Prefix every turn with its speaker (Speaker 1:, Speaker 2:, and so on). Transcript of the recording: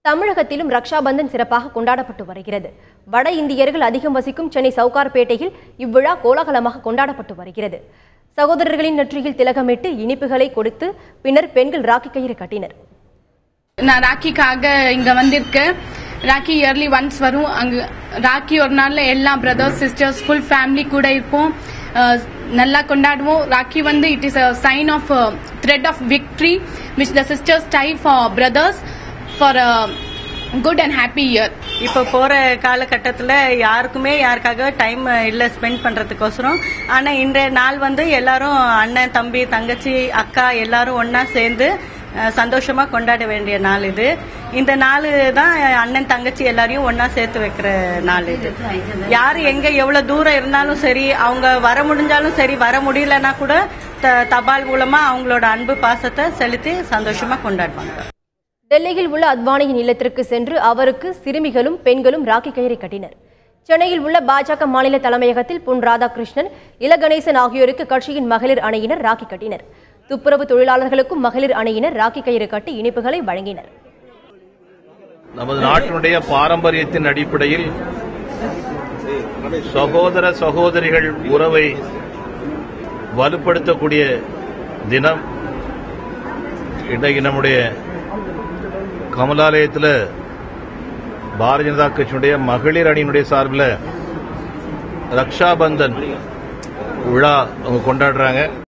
Speaker 1: தமிழகத்திலும் ரக்ஷாபந்தன் சிறப்பாக கொண்டாடப்பட்டு வருகிறது. வட இந்தியர்கள் அதிகம் வசிக்கும் சென்னை சவுகார்பேட்டையில் இவ்விழா கோலாகலமாக கொண்டாடப்பட்டு வருகிறது. சகோதரர்களின் நெற்றியில் திலகமிட்டு இனிப்புகளை கொடுத்து பின்னர் பெண்கள் ராக்கி கயிறு கட்டினர்.
Speaker 2: நான் ராக்கிக்காக இங்க வந்திருக்கேன். ராக்கி இயர்லி ஒன்ஸ் வரும். அங்க ராக்கி ஒரு நாள்ல எல்லா பிரதர்ஸ் சிஸ்டர்ஸ் ஃபுல் ஃபேமிலி கூட இருப்போம், நல்லா கொண்டாடுவோம். ராக்கி வந்து it is a sign of thread of victory which the sisters tie for brothers for a good and happy year.
Speaker 3: இப்போ போற காலகட்டத்தில் யாருக்குமே யாருக்காக டைம் இல்லை ஸ்பெண்ட் பண்றதுக்கோசரம். ஆனா இன்றைய நாள் வந்து எல்லாரும் அண்ணன் தம்பி தங்கச்சி அக்கா எல்லாரும் ஒன்னா சேர்ந்து சந்தோஷமா கொண்டாட வேண்டிய நாள் இது. இந்த நாள் தான் அண்ணன் தங்கச்சி எல்லாரையும் ஒன்னா சேர்த்து வைக்கிற நாள் இது. யாரு எங்க எவ்வளவு தூரம் இருந்தாலும் சரி, அவங்க வர முடிஞ்சாலும் சரி, வர முடியலன்னா கூட தபால் மூலமா அவங்களோட அன்பு பாசத்தை செலுத்தி சந்தோஷமா கொண்டாடுவாங்க.
Speaker 1: டெல்லியில் உள்ள அத்வானியின் இல்லத்திற்கு சென்று அவருக்கு சிறுமிகளும் பெண்களும் ராக்கி கயிறை கட்டினர். சென்னையில் உள்ள பாஜக மாநில தலைமையகத்தில் பொன் ராதாகிருஷ்ணன், இலகணேசன் ஆகியோருக்கு கட்சியின் மகளிர் அணியினர் ராக்கி கட்டினர். துப்புரவு தொழிலாளர்களுக்கும் மகளிர் அணியினர் ராக்கி கயிறு கட்டி இனிப்புகளை வழங்கினர்.
Speaker 4: நமது நாட்டினுடைய பாரம்பரியத்தின் அடிப்படையில் சகோதர சகோதரிகள் உறவை வலுப்படுத்தக்கூடிய தினம் இன்றைக்கு நம்முடைய கமலாலயத்தில் பாரதிய ஜனதா கட்சியினுடைய மகளிர் அணியினுடைய சார்பில் ரக்ஷாபந்தன் விழா அவங்க கொண்டாடுறாங்க.